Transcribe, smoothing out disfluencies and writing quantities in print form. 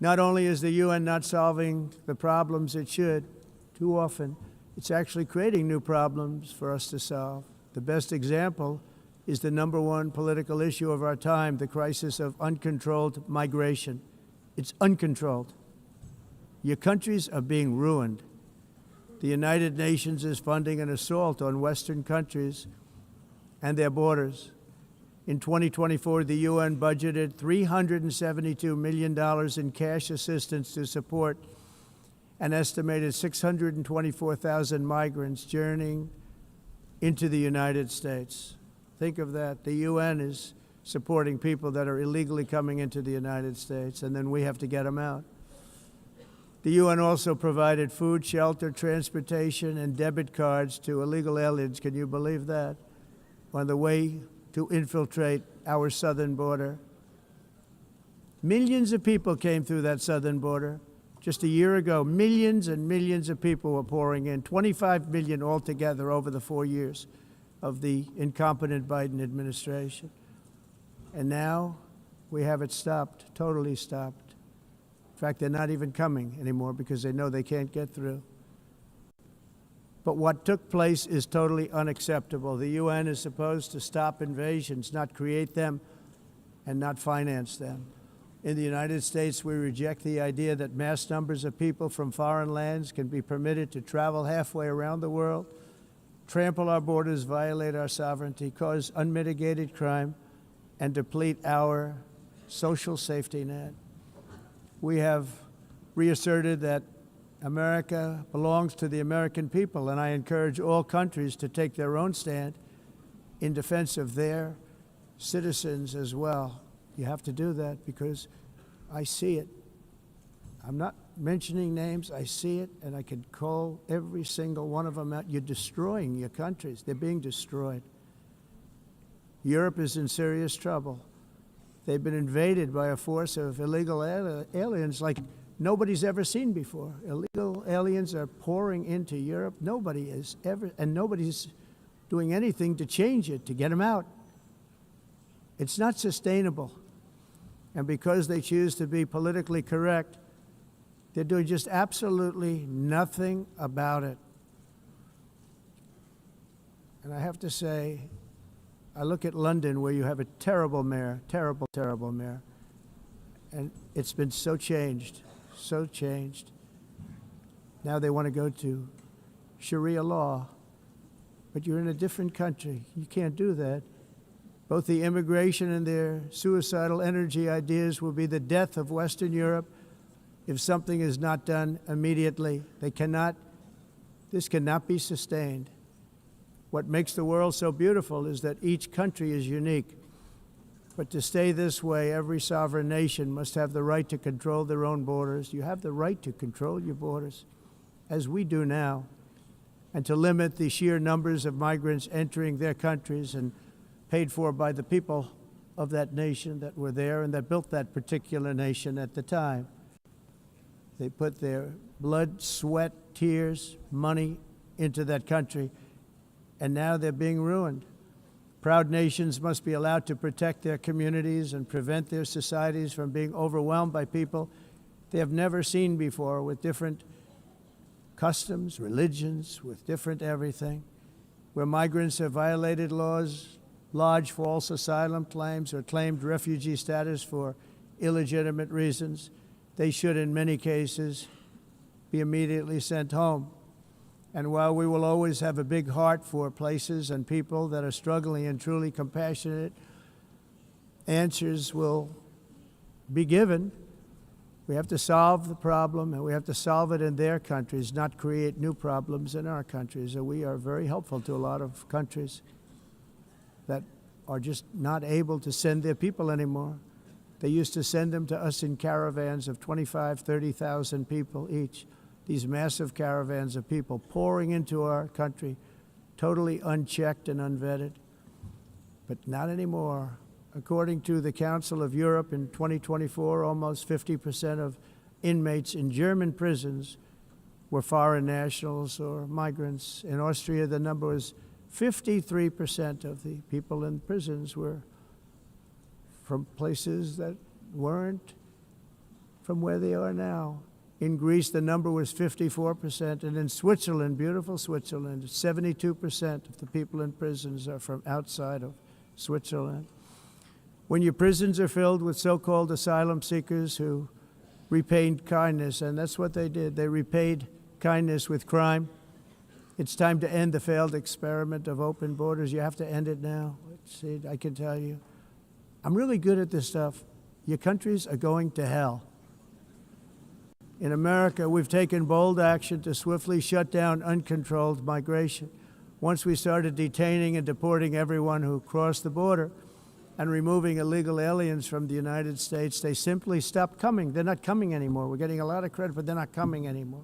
Not only is the UN not solving the problems it should, too often, it's actually creating new problems for us to solve. The best example is the #1 political issue of our time, the crisis of uncontrolled migration. It's uncontrolled. Your countries are being ruined. The United Nations is funding an assault on Western countries and their borders. In 2024, the UN budgeted $372 million in cash assistance to support an estimated 624,000 migrants journeying into the United States. Think of that. The UN is supporting people that are illegally coming into the United States, and then we have to get them out. The UN also provided food, shelter, transportation, and debit cards to illegal aliens. Can you believe that? On the way to infiltrate our southern border. Millions of people came through that southern border. Just a year ago, millions and millions of people were pouring in, 25 million altogether over the 4 years of the incompetent Biden administration. And now we have it stopped, totally stopped. In fact, they're not even coming anymore because they know they can't get through. But what took place is totally unacceptable. The UN is supposed to stop invasions, not create them and not finance them. In the United States, we reject the idea that mass numbers of people from foreign lands can be permitted to travel halfway around the world, trample our borders, violate our sovereignty, cause unmitigated crime, and deplete our social safety net. We have reasserted that America belongs to the American people, and I encourage all countries to take their own stand in defense of their citizens as well. You have to do that because I see it. I'm not mentioning names. I see it, and I can call every single one of them out. You're destroying your countries. They're being destroyed. Europe is in serious trouble. They've been invaded by a force of illegal aliens like nobody's ever seen before. Illegal aliens are pouring into Europe. Nobody is ever, and nobody's doing anything to change it, to get them out. It's not sustainable. And because they choose to be politically correct, they're doing just absolutely nothing about it. And I have to say, I look at London where you have a terrible mayor, terrible, terrible mayor. And it's been so changed, so changed. Now they want to go to Sharia law, but you're in a different country. You can't do that. Both the immigration and their suicidal energy ideas will be the death of Western Europe if something is not done immediately. This cannot be sustained. What makes the world so beautiful is that each country is unique. But to stay this way, every sovereign nation must have the right to control their own borders. You have the right to control your borders, as we do now, and to limit the sheer numbers of migrants entering their countries and paid for by the people of that nation that were there and that built that particular nation at the time. They put their blood, sweat, tears, money into that country, and now they're being ruined. Proud nations must be allowed to protect their communities and prevent their societies from being overwhelmed by people they have never seen before, with different customs, religions, with different everything. Where migrants have violated laws, lodged false asylum claims, or claimed refugee status for illegitimate reasons, they should, in many cases, be immediately sent home. And while we will always have a big heart for places and people that are struggling and truly compassionate, answers will be given. We have to solve the problem, and we have to solve it in their countries, not create new problems in our countries. And we are very helpful to a lot of countries that are just not able to send their people anymore. They used to send them to us in caravans of 25,000, 30,000 people each. These massive caravans of people pouring into our country, totally unchecked and unvetted. But not anymore. According to the Council of Europe in 2024, almost 50% of inmates in German prisons were foreign nationals or migrants. In Austria, the number was 53% of the people in prisons were from places that weren't from where they are now. In Greece, the number was 54%, and in Switzerland, beautiful Switzerland, 72% of the people in prisons are from outside of Switzerland. When your prisons are filled with so-called asylum seekers who repaid kindness, and that's what they did, they repaid kindness with crime. It's time to end the failed experiment of open borders. You have to end it now. See, I can tell you. I'm really good at this stuff. Your countries are going to hell. In America, we've taken bold action to swiftly shut down uncontrolled migration. Once we started detaining and deporting everyone who crossed the border and removing illegal aliens from the United States, they simply stopped coming. They're not coming anymore. We're getting a lot of credit, but they're not coming anymore.